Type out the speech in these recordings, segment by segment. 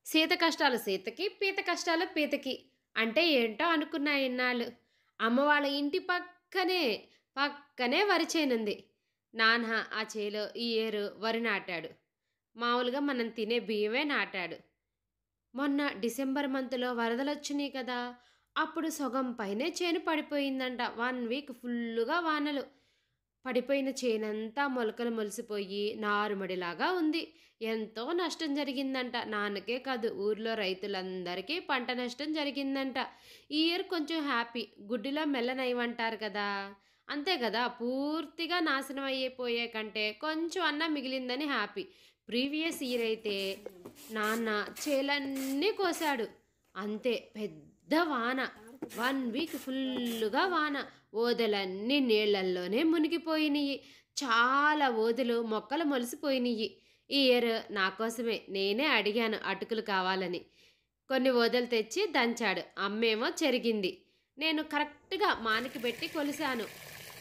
సీత కష్టాలు సీతకి, పీత కష్టాలు పీతకి. అంటే ఏంటో అనుకున్నా ఇన్నాళ్ళు. అమ్మ వాళ్ళ ఇంటి పక్కనే వరి చేనుంది. నాన్న ఆ చేలో ఈ ఏరు వరి నాటాడు. మామూలుగా మనం తినే బియ్యమే నాటాడు. మొన్న డిసెంబర్ మంత్‌లో వరదలొచ్చినియి కదా! అప్పుడు సగం పైనే చేను పడిపోయిందంట. 1 వీక్ ఫుల్లుగా వానలు. పడిపోయిన చేనంతా మొలకలు మొలిసిపోయి నారుమడిలాగా ఉంది. ఎంతో నష్టం జరిగిందంట. నాన్నకే కాదు ఊర్లో రైతులందరికీ పంట నష్టం జరిగిందంట. ఈ ఇయర్ కొంచెం హ్యాపీ. గుడ్డిలో మెల్ల నయమంటారు కదా! అంతే కదా! పూర్తిగా నాశనం అయిపోయే కంటే కొంచెం అన్నా మిగిలిందని హ్యాపీ. ప్రీవియస్ ఇయర్ అయితే నాన్న చేలన్నీ కోసాడు. అంతే పెద్ద వాన. 1 వీక్ ఫుల్లుగా వాన. ఓదెలన్నీ నీళ్ళల్లోనే మునిగిపోయినియి. చాలా ఓదెలు మొక్కలు మొలిసిపోయినియి. ఈ ఇయర్ నా కోసమే నేనే అడిగాను అటుకులు కావాలని. కొన్ని ఓదెలు తెచ్చి దంచాడు. అమ్మేమో చెరిగింది. నేను కరెక్ట్‌గా మానిక బెట్టి కొలిసాను.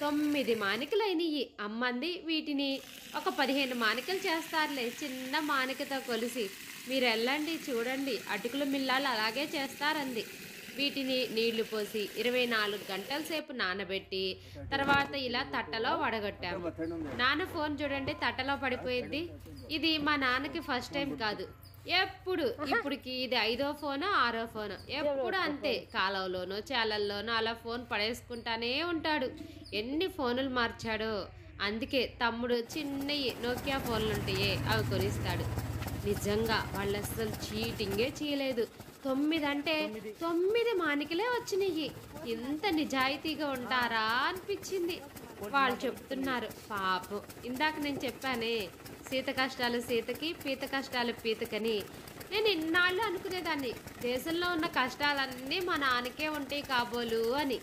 9 మానికలయినియి. అమ్మంది వీటిని ఒక 15 మానికలు చేస్తారులే చిన్న మానికతో కొలిసి. మీరెళ్ళండి చూడండి అటుకుల మిల్లాలు అలాగే చేస్తారంది. వీటిని నీళ్లు పోసి 24 గంటల సేపు నానబెట్టి తర్వాత ఇలా తట్టలో వడగట్టాము. నాన్న ఫోన్ చూడండి తట్టలో పడిపోయిద్ది. ఇది మా నాన్నకి ఫస్ట్ టైం కాదు. ఎప్పుడు ఇప్పటికి ఇది 5వ ఫోనో, 6వ ఫోనో. ఎప్పుడు అంతే కాలువలోనో, చేలల్లోనో అలా ఫోన్ పడేసుకుంటానే ఉంటాడు. ఎన్ని ఫోనులు మార్చాడో. అందుకే తమ్ముడు చిన్నయి నోకియా ఫోన్లుంటాయే అవి కొనిస్తాడు. నిజంగా వాళ్ళసలు చీటింగే చేయలేదు. 9 అంటే 9 మానికలే వచ్చినియి. ఇంత నిజాయితీగా ఉంటారా అనిపించింది. వాళ్ళు చెప్తున్నారు పాపం. ఇందాక నేను చెప్పానే సీత కష్టాలు సీతకి, పీత కష్టాలు పీతకని. నేను ఇన్నాళ్ళు అనుకునేదాన్ని దేశంలో ఉన్న కష్టాలన్నీ మా నాన్నకే ఉంటాయి కాబోలు అని.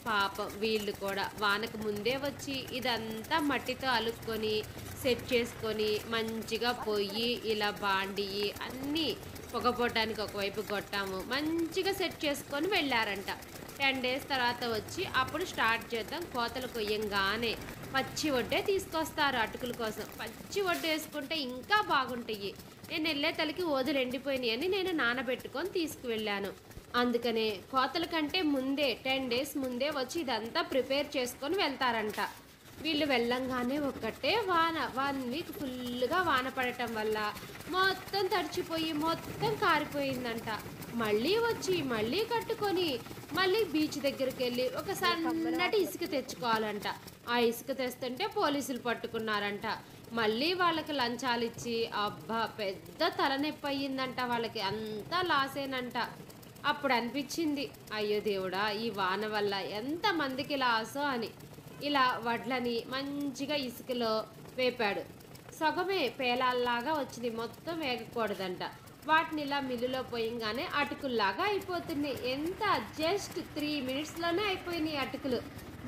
పాపం వీళ్ళు కూడా వానకు ముందే వచ్చి ఇదంతా మట్టితో అలుక్కొని సెట్ చేసుకొని మంచిగా పొయ్యి ఇలా బాండియి అన్నీ పొగపోవడానికి ఒకవైపు కొట్టాము మంచిగా సెట్ చేసుకొని వెళ్ళారంట. 10 డేస్ తర్వాత వచ్చి అప్పుడు స్టార్ట్ చేద్దాం కోతలు కొయ్యంగానే పచ్చి వడ్డే తీసుకొస్తారు అటుకుల కోసం. పచ్చి వడ్డు వేసుకుంటే ఇంకా బాగుంటాయి. నేను వెళ్ళే తలకి ఓదులు ఎండిపోయినాయి అని నేను నానబెట్టుకొని తీసుకువెళ్ళాను. అందుకనే కోతల కంటే ముందే 10 డేస్ ముందే వచ్చి ఇదంతా ప్రిపేర్ చేసుకొని వెళ్తారంట. వీళ్ళు వెళ్ళంగానే ఒక్కటే వాన. 1 వీక్ ఫుల్లుగా వాన పడటం వల్ల మొత్తం తడిచిపోయి మొత్తం కారిపోయిందంట. మళ్ళీ వచ్చి మళ్ళీ కట్టుకొని మళ్ళీ బీచ్ దగ్గరికి వెళ్ళి ఒక సన్నటి ఇసుక తెచ్చుకోవాలంట. ఆ ఇసుక తెస్తుంటే పోలీసులు పట్టుకున్నారంట. మళ్ళీ వాళ్ళకి లంచాలు ఇచ్చి అబ్బా పెద్ద తలనొప్పి అయ్యిందంట వాళ్ళకి. అంతా లాసేనంట. అప్పుడు అనిపించింది అయ్యో దేవుడా ఈ వాన వల్ల ఎంతమందికి లాసో అని. ఇలా వడ్లని మంచిగా ఇసుకలో వేపాడు. సగమే పేలాల్లాగా వచ్చింది. మొత్తం వేగకూడదంట. వాటిని ఇలా మిల్లులో పోయంగానే అటుకుల్లాగా అయిపోతుంది. ఎంత జస్ట్ 3 మినిట్స్లోనే అయిపోయినాయి అటుకులు.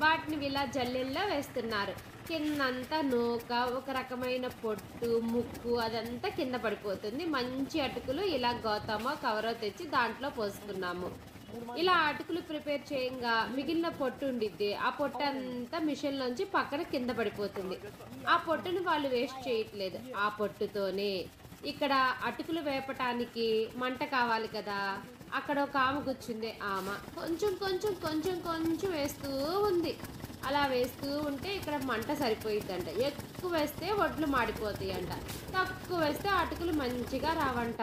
వాటిని ఇలా జల్లెల్లో వేస్తున్నారు. కిందంతా నూక ఒక రకమైన పొట్టు ముక్కు అదంతా కింద పడిపోతుంది. మంచి అటుకులు ఇలా గౌతమో కవరో తెచ్చి దాంట్లో పోసుకున్నాము. ఇలా అటుకులు ప్రిపేర్ చేయంగా మిగిలిన పొట్టు ఉండిద్ది. ఆ పొట్టు అంతా మిషన్లోంచి పక్కన కింద పడిపోతుంది. ఆ పొట్టును వాళ్ళు వేస్ట్ చేయట్లేదు. ఆ పొట్టుతోనే ఇక్కడ అటుకులు వేపటానికి మంట కావాలి కదా. అక్కడ ఒక ఆమె కూర్చుంది. ఆమె కొంచెం కొంచెం కొంచెం కొంచెం వేస్తూ ఉంది. అలా వేస్తూ ఉంటే ఇక్కడ మంట సరిపోయిద్దంట. ఎక్కువ వేస్తే వడ్లు మాడిపోతాయి అంట. తక్కువ వేస్తే అటుకులు మంచిగా రావంట.